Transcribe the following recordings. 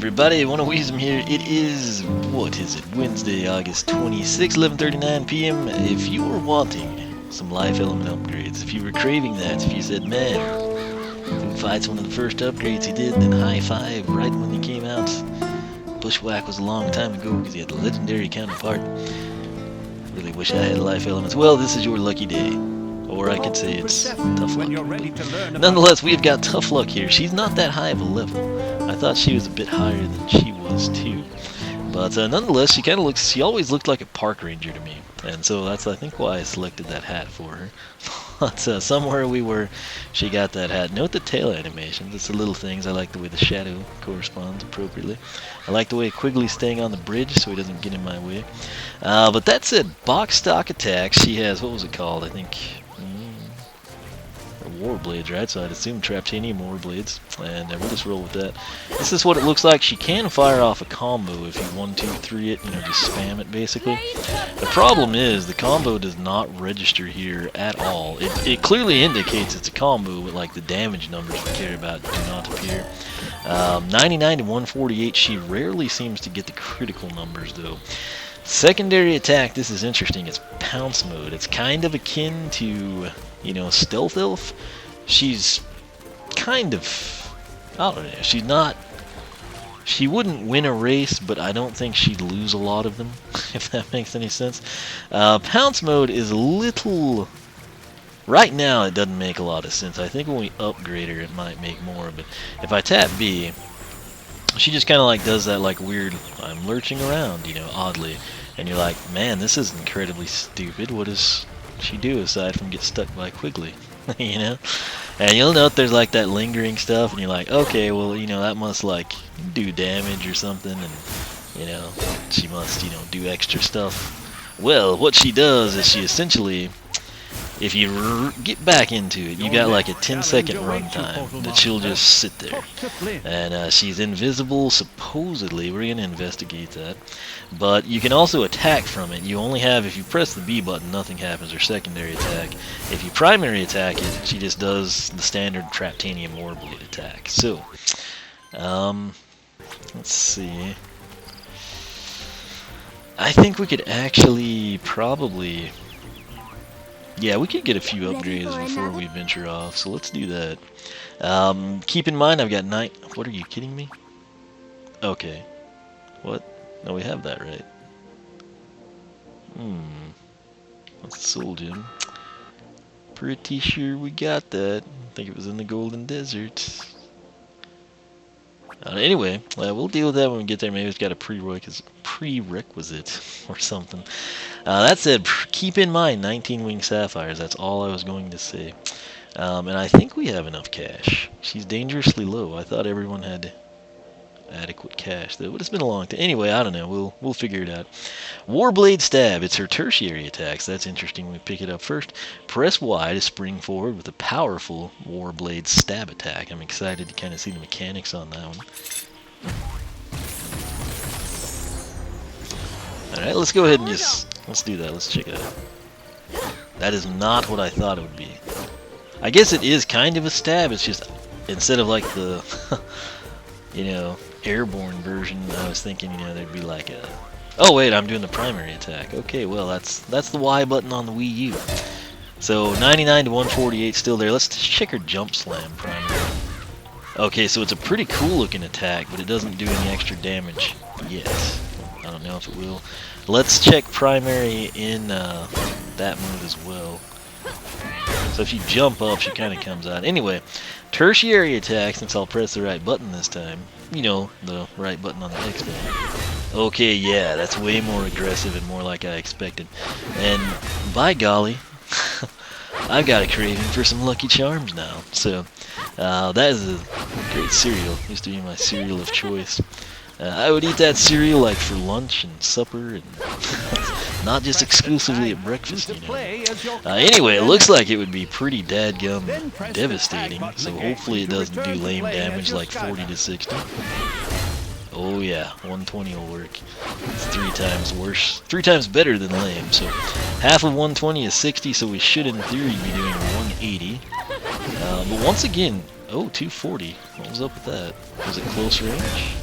everybody, Weezum here. It is, what is it, Wednesday, August 26, 11:39 p.m. If you were wanting some life element upgrades, if you were craving that, if you said, man, Food Fight's one of the first upgrades he did, then high five right when he came out. Bushwhack was a long time ago because he had the legendary counterpart. Really wish I had life elements. Well, this is your lucky day. Or I could say it's tough luck. Nonetheless, we've got tough luck here. She's not that high of a level. I thought she was a bit higher than she was too. But nonetheless, she always looked like a park ranger to me. And so that's, I think, why I selected that hat for her. But somewhere we were, she got that hat. Note the tail animations. It's the little things. I like the way the shadow corresponds appropriately. I like the way Quigley's staying on the bridge so he doesn't get in my way. But that said, box stock attack. She has, what was it called? I think... Warblades, right? So I'd assume Traptanium Warblades, and we'll just roll with that. This is what it looks like. She can fire off a combo if you 1, 2, 3 it, just spam it basically. The problem is the combo does not register here at all. It clearly indicates it's a combo, but like the damage numbers we care about do not appear. 99 to 148, she rarely seems to get the critical numbers though. Secondary attack, this is interesting, it's Pounce mode. It's kind of akin to, Stealth Elf. She's kind of, I don't know, she wouldn't win a race, but I don't think she'd lose a lot of them, if that makes any sense. Pounce mode is a little, right now it doesn't make a lot of sense. I think when we upgrade her it might make more, but if I tap B, she just kind of like does that like weird, I'm lurching around, oddly. And you're like, man, this is incredibly stupid. What does she do aside from get stuck by Quigley? And you'll note there's like that lingering stuff, and you're like, okay, well, that must like do damage or something, and, she must, do extra stuff. Well, what she does is she essentially, if you get back into it, you got like a 10-second runtime that she'll just sit there. And she's invisible, supposedly. We're going to investigate that. But you can also attack from it. You only have, if you press the B button, nothing happens, or secondary attack. If you primary attack it, she just does the standard Traptanium Warblade attack. So, let's see. I think we could actually probably... Yeah, we could get a few upgrades before we venture off, so let's do that. Keep in mind, I've got 9... What, are you kidding me? Okay. What? No, we have that, right? That's the Soul Gem. Pretty sure we got that. I think it was in the Golden Desert. Anyway, we'll deal with that when we get there. Maybe it's got a prerequisite or something. That said, keep in mind 19 Wing Sapphires. That's all I was going to say. And I think we have enough cash. She's dangerously low. I thought everyone had adequate cash. That would have been a long time. Anyway, I don't know. We'll figure it out. Warblade Stab. It's her tertiary attacks. That's interesting. We pick it up first. Press Y to spring forward with a powerful Warblade Stab attack. I'm excited to kind of see the mechanics on that one. Alright, let's go ahead and let's do that. Let's check it out. That is not what I thought it would be. I guess it is kind of a stab. It's just, instead of like the, airborne version, I was thinking, there'd be like a... Oh wait, I'm doing the primary attack. Okay, well that's the Y button on the Wii U. So 99 to 148 still there. Let's check her Jump Slam primary. Okay, so it's a pretty cool looking attack, but it doesn't do any extra damage yet. I don't know if it will. Let's check primary in that move as well. So if you jump up, she kind of comes out. Anyway, tertiary attack, since I'll press the right button this time. The right button on the X button. Okay, yeah, that's way more aggressive and more like I expected. And by golly, I've got a craving for some Lucky Charms now. So that is a great cereal. Used to be my cereal of choice. I would eat that cereal like for lunch and supper, and not just exclusively at breakfast, Anyway, it looks like it would be pretty dadgum devastating, so hopefully it doesn't do lame damage like 40 to 60. Oh yeah, 120 will work. It's 3 times worse. 3 times better than lame, so half of 120 is 60, so we should in theory be doing 180. But once again, oh, 240. What was up with that? Was it close range?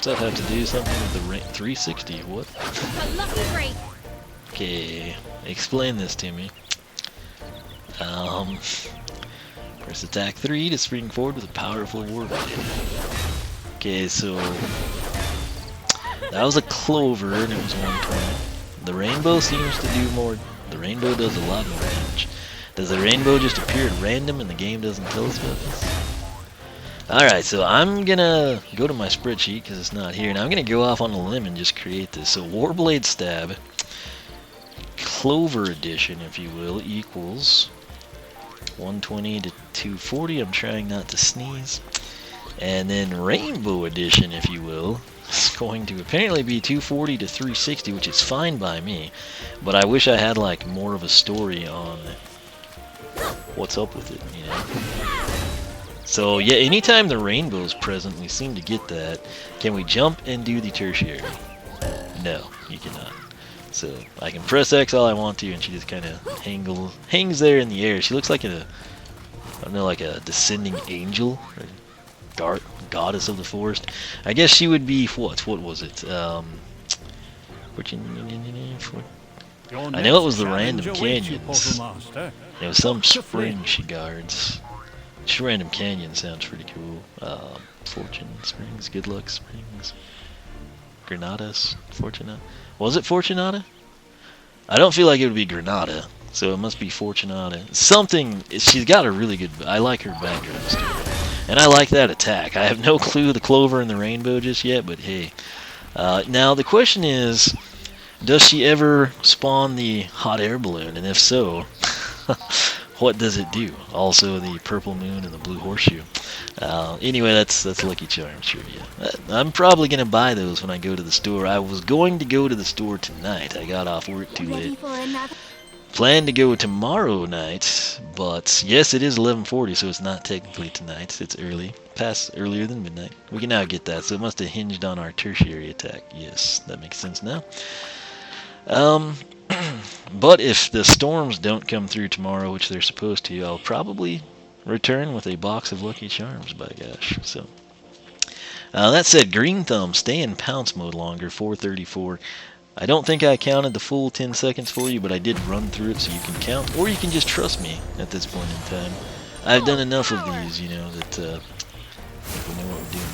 Does that have to do something with the 360? What? A lucky break. Okay, explain this to me. Press attack 3 to spring forward with a powerful Warblade. Okay, so that was a Clover and it was 120. The Rainbow seems to do more. The Rainbow does a lot more damage. Does the Rainbow just appear at random and the game doesn't tell us about this? Alright, so I'm gonna go to my spreadsheet because it's not here, and I'm gonna go off on a limb and just create this. So Warblade Stab, Clover Edition, if you will, equals 120 to 240. I'm trying not to sneeze. And then Rainbow Edition, if you will, is going to apparently be 240 to 360, which is fine by me. But I wish I had like more of a story on what's up with it, you know. So yeah, anytime the rainbow is present, we seem to get that. Can we jump and do the tertiary? No, you cannot. So I can press X all I want to, and she just kind of hangs there in the air. She looks like I don't know, like a descending angel, or goddess of the forest. I guess she would be what? What was it? I know it was the random canyons. It was some spring she guards. Just random canyon sounds pretty cool. Fortune Springs, Good Luck Springs, Granadas, Fortunata. Was it Fortunata? I don't feel like it would be Granada, so it must be Fortunata. Something. She's got a really good. I like her background story, and I like that attack. I have no clue the Clover and the Rainbow just yet, but hey. Now the question is, does she ever spawn the hot air balloon? And if so, what does it do? Also the purple moon and the blue horseshoe. Anyway, that's Lucky Charms trivia. I'm probably going to buy those when I go to the store. I was going to go to the store tonight. I got off work too late. Plan to go tomorrow night, but yes, it is 11:40, so it's not technically tonight. It's early, past earlier than midnight. We can now get that, so it must have hinged on our tertiary attack. Yes, that makes sense now. But if the storms don't come through tomorrow, which they're supposed to, I'll probably return with a box of Lucky Charms, by gosh. So that said, Green Thumb, stay in pounce mode longer, 434. I don't think I counted the full 10 seconds for you, but I did run through it so you can count, or you can just trust me at this point in time. I've done enough of these, you know, that I think we know what we're doing.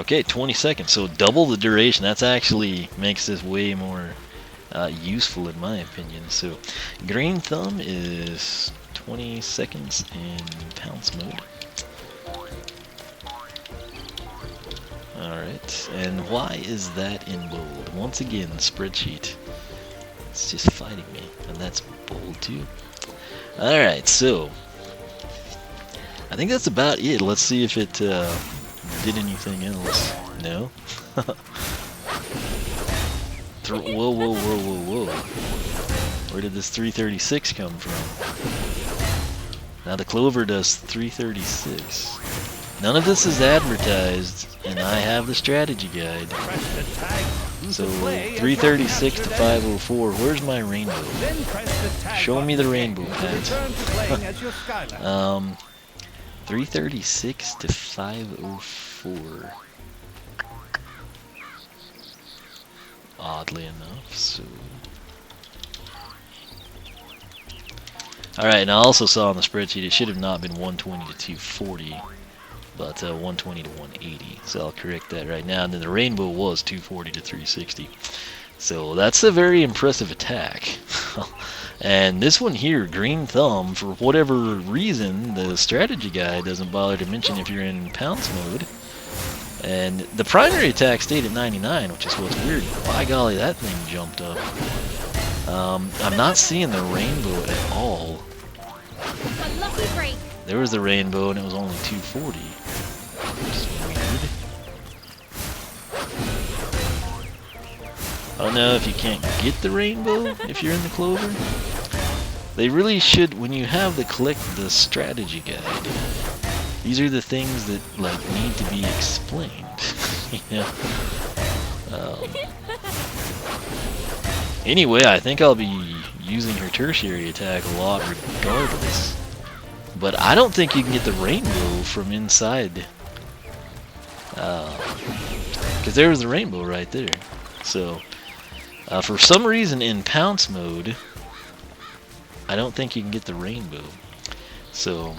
Okay, 20 seconds, so double the duration. That's actually makes this way more useful in my opinion. So Green Thumb is 20 seconds in pounce mode. Alright, and why is that in bold? Once again, spreadsheet. It's just fighting me, and that's bold too. Alright, so I think that's about it. Let's see if it did anything else. No? Whoa, whoa, whoa, whoa, whoa. Where did this 336 come from? Now the Clover does 336. None of this is advertised, and I have the strategy guide. So 336 to 504. Where's my rainbow? Show me the rainbow, Pat. 336 to 504. Oddly enough, so. Alright, and I also saw on the spreadsheet it should have not been 120 to 240, but 120 to 180. So I'll correct that right now. And then the rainbow was 240 to 360. So that's a very impressive attack. And this one here, Green Thumb, for whatever reason, the strategy guide doesn't bother to mention if you're in pounce mode. And the primary attack stayed at 99, which is what's weird. By golly, that thing jumped up. I'm not seeing the rainbow at all. There was the rainbow, and it was only 240. Which is weird. I don't know if you can't get the rainbow if you're in the Clover. They really should, when you have the strategy guide, these are the things that like need to be explained. You know? Anyway, I think I'll be using her tertiary attack a lot regardless. But I don't think you can get the rainbow from inside. Because there was the rainbow right there. So, for some reason in Pounce mode, I don't think you can get the rainbow. So,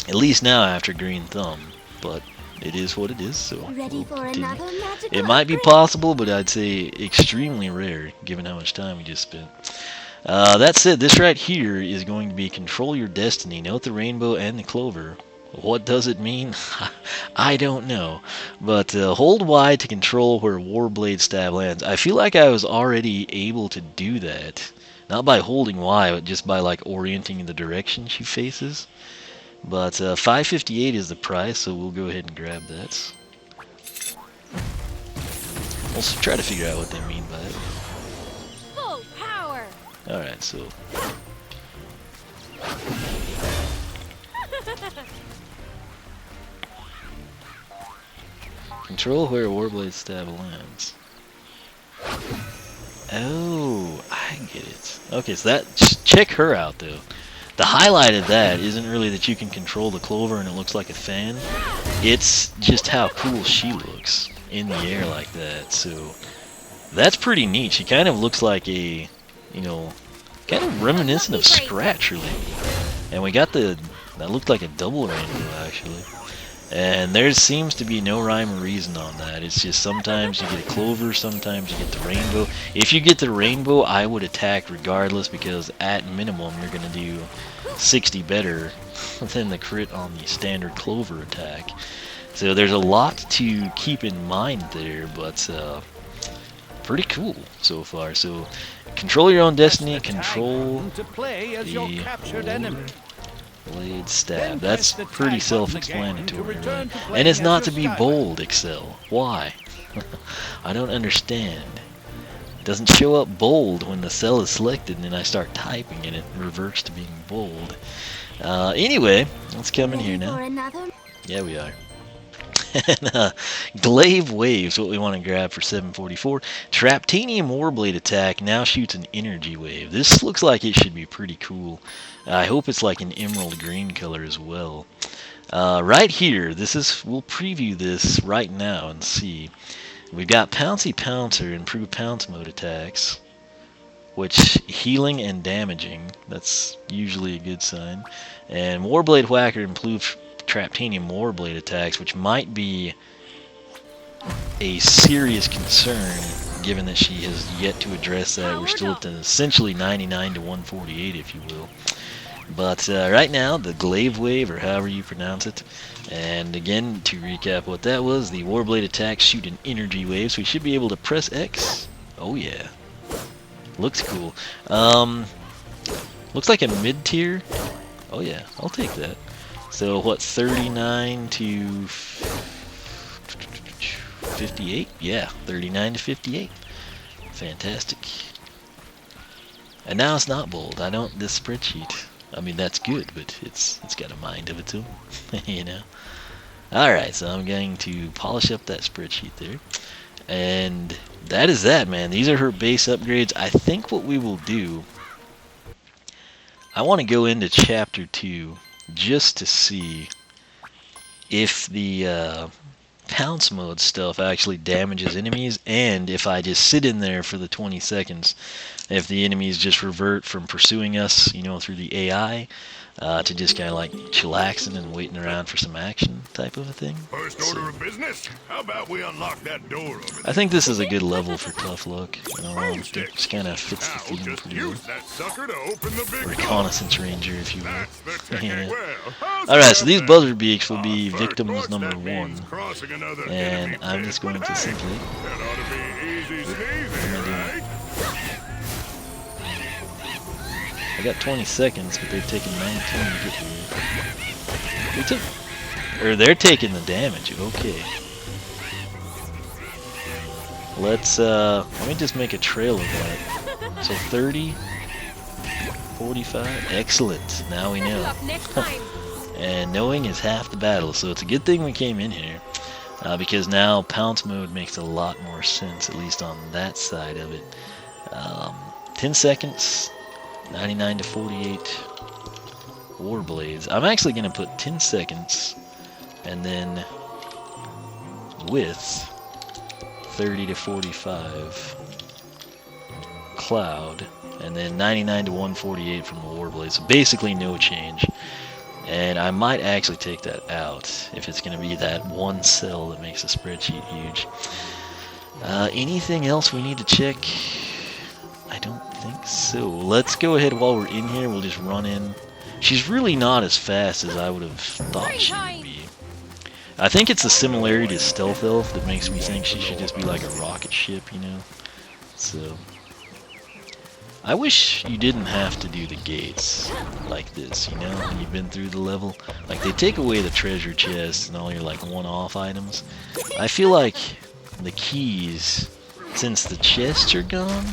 at least now after Green Thumb. But it is what it is, so Ready we'll for continue. another magical It might be upgrade? possible, but I'd say extremely rare, given how much time we just spent. That said, this right here is going to be Control Your Destiny. Note the rainbow and the clover. What does it mean? I don't know. But hold Y to control where Warblade Stab lands. I feel like I was already able to do that. Not by holding Y, but just by like orienting in the direction she faces. But 558 is the price, so we'll go ahead and grab that. We'll try to figure out what they mean by it. Full power. Alright, so control where Warblade Stab lands. Oh, I get it. Okay, so that, check her out though. The highlight of that isn't really that you can control the clover and it looks like a fan. It's just how cool she looks in the air like that. So that's pretty neat. She kind of looks like a, you know, kind of reminiscent of Scratch really. And we got that looked like a double rainbow actually. And there seems to be no rhyme or reason on that. It's just sometimes you get a clover, sometimes you get the rainbow. If you get the rainbow, I would attack regardless because at minimum you're going to do 60 better than the crit on the standard clover attack. So there's a lot to keep in mind there, but pretty cool so far. So control your own destiny, control the Blade Stab. That's pretty self-explanatory, right? And it's not to be bold, Excel. Why? I don't understand. It doesn't show up bold when the cell is selected and then I start typing and it reverts to being bold. Anyway, let's come in here now. Yeah, we are. Glaive Wave's what we want to grab for 744. Traptanium Warblade attack now shoots an energy wave. This looks like it should be pretty cool. I hope it's like an emerald green color as well. Right here, we'll preview this right now and see. We've got Pouncy Pouncer, improved pounce mode attacks, which healing and damaging. That's usually a good sign. And Warblade Whacker, improved Traptanium Warblade attacks, which might be a serious concern given that she has yet to address that. We're still at the essentially 99 to 148, if you will. But right now, the Glaive Wave, or however you pronounce it, and again, to recap what that was, the Warblade attacks shoot an energy wave, so we should be able to press X. Oh yeah. Looks cool. Looks like a mid-tier. Oh yeah, I'll take that. So what, 39 to 58? Yeah, 39 to 58. Fantastic. And now it's not bold. This spreadsheet, I mean, that's good, but it's got a mind of its own, you know. Alright, so I'm going to polish up that spreadsheet there. And that is that, man. These are her base upgrades. I think what we will do, I want to go into Chapter 2 just to see if the pounce mode stuff actually damages enemies, and if I just sit in there for the 20 seconds, if the enemies just revert from pursuing us, you know, through the AI, to just kind of like chillaxing and waiting around for some action type of a thing. First order of business? How about we unlock that door over there? I think this is a good level for Tough Luck. It just kind of fits the theme Just pretty well. use that sucker to open the big door. Reconnaissance Ranger, if you will. That's the ticket. Yeah. Well, how's Alright, so that these then? buzzer beaks will be First victims course, number that means 1. crossing another And enemy I'm pit, just going but to hey, simply... that ought to be easy sneezy, right? I got 20 seconds, but they've taken 19 to get here. They're taking the damage. Okay. Let me just make a trail of that. So 30, 45. Excellent. Now we know. And knowing is half the battle. So it's a good thing we came in here. Because now pounce mode makes a lot more sense, at least on that side of it. 10 seconds. 99 to 48 Warblades. I'm actually going to put 10 seconds and then with 30 to 45 Cloud, and then 99 to 148 from the Warblade. So basically no change. And I might actually take that out if it's going to be that one cell that makes the spreadsheet huge. Anything else we need to check? I don't think so. Let's go ahead while we're in here. We'll just run in. She's really not as fast as I would have thought she would be. I think it's the similarity to Stealth Elf that makes me think she should just be like a rocket ship, you know? So I wish you didn't have to do the gates like this, you know, when you've been through the level. Like, they take away the treasure chests and all your, like, one-off items. I feel like the keys, since the chests are gone,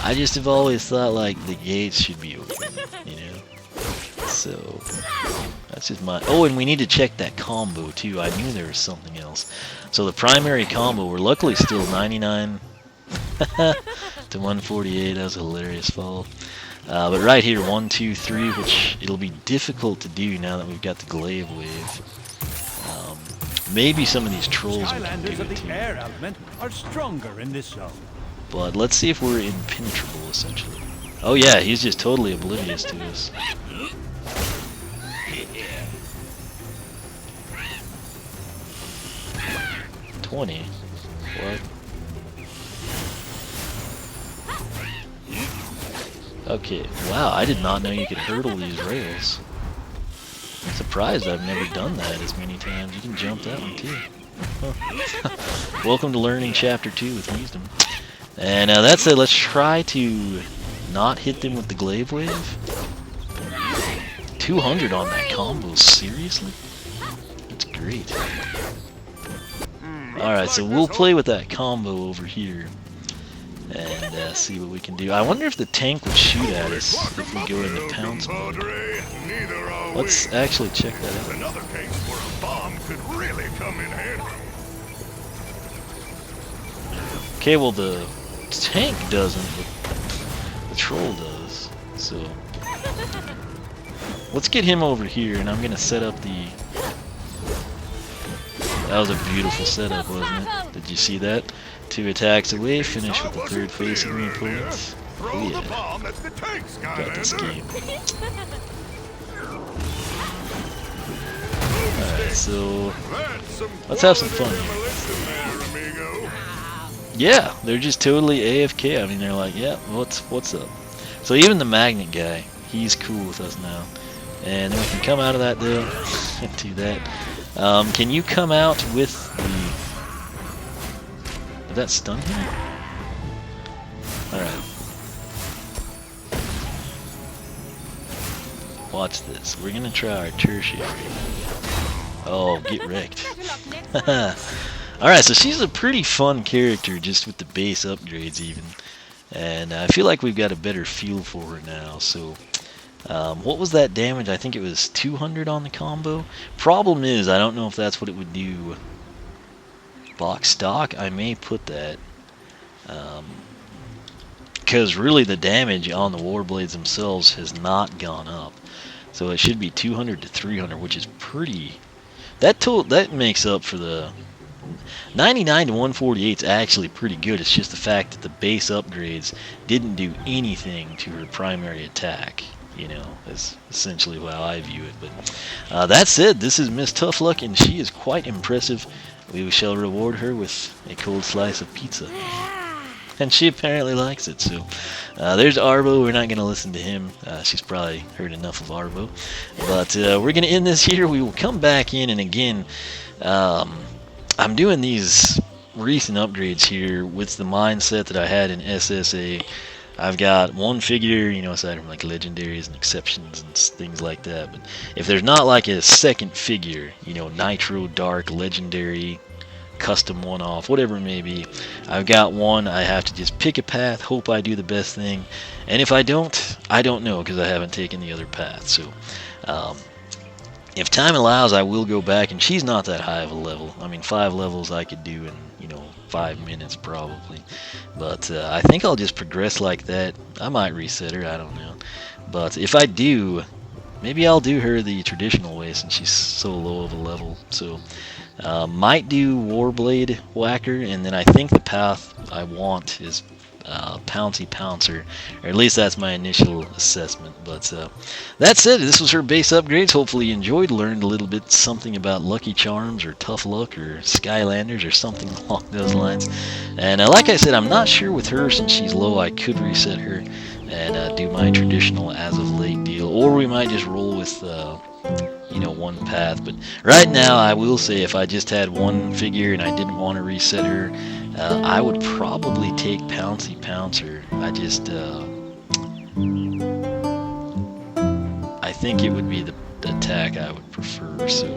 I just have always thought, like, the gates should be open, you know? So that's just my... Oh, and we need to check that combo, too. I knew there was something else. So the primary combo, we're luckily still 99... to 148. That was a hilarious fall. But right here, 1, 2, 3, which it'll be difficult to do now that we've got the glaive wave. Maybe some of these trolls we can do Skylanders of it the too. air element are stronger in this zone. But let's see if we're impenetrable, essentially. Oh yeah, he's just totally oblivious to us. $20. What? Okay, wow, I did not know you could hurdle these rails. I'm surprised I've never done that as many times. You can jump that one too. Huh. Welcome to learning chapter 2 with wisdom. And that's it, let's try to not hit them with the glaive wave. 200 on that combo, seriously? That's great. Alright, so we'll play with that combo over here and see what we can do. I wonder if the tank would shoot at us if we go into pounce mode. Let's actually check that out. Another case where a bomb could really come in handy. Okay, well the tank doesn't, but the troll does. So let's get him over here, and I'm gonna set up the... That was a beautiful setup, wasn't it? Did you see that? 2 attacks away, finish with the third facing me opponent. Oh yeah, got this game. Alright, so let's have some fun here. Yeah, they're just totally AFK. I mean, they're like, yeah, what's up? So even the magnet guy, he's cool with us now. And then we can come out of that deal and do that. Can you come out with the... Did that stun him? Alright. Watch this. We're gonna try our tertiary. Oh, get wrecked. Alright, so she's a pretty fun character just with the base upgrades even. And I feel like we've got a better feel for her now. So, what was that damage? I think it was 200 on the combo. Problem is, I don't know if that's what it would do box stock. I may put that. Because really the damage on the Warblades themselves has not gone up. So it should be 200 to 300, which is pretty... That makes up for the... 99 to 148 is actually pretty good. It's just the fact that the base upgrades didn't do anything to her primary attack. You know, that's essentially how I view it. But that said, this is Miss Tough Luck, and she is quite impressive. We shall reward her with a cold slice of pizza. And she apparently likes it, so... there's Arbo. We're not going to listen to him. She's probably heard enough of Arbo. But we're going to end this here. We will come back in, and again... I'm doing these recent upgrades here with the mindset that I had in SSA. I've got one figure, you know, aside from like legendaries and exceptions and things like that. But if there's not like a second figure, you know, Nitro, Dark, Legendary, Custom one-off, whatever it may be, I've got one. I have to just pick a path, hope I do the best thing. And if I don't know, because I haven't taken the other path. So, if time allows, I will go back, and she's not that high of a level. I mean, 5 levels I could do in, you know, 5 minutes probably. But I think I'll just progress like that. I might reset her, I don't know. But if I do, maybe I'll do her the traditional way since she's so low of a level. So might do Warblade Whacker, and then I think the path I want is Pouncy Pouncer, or at least that's my initial assessment. But that's it. This was her base upgrades. Hopefully you enjoyed, learned a little bit something about Lucky Charms or Tough Luck or Skylanders or something along those lines. And like I said, I'm not sure with her since she's low. I could reset her and do my traditional as of late deal, or we might just roll with one path. But right now I will say if I just had one figure and I didn't want to reset her, I would probably take Pouncy Pouncer. I think it would be the attack I would prefer. So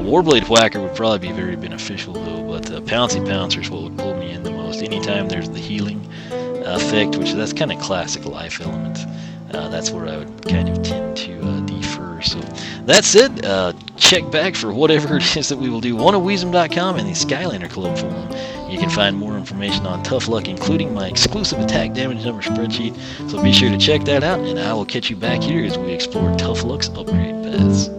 Warblade Whacker would probably be very beneficial though, but Pouncy Pouncer is what would pull me in the most. Anytime there's the healing effect, which that's kind of classic life element, that's where I would kind of tend to defer. So that's it. Check back for whatever it is that we will do. oneofweezem.com and the Skylander Club Forum. You can find more information on Tough Luck, including my exclusive attack damage number spreadsheet. So be sure to check that out, and I will catch you back here as we explore Tough Luck's upgrade paths.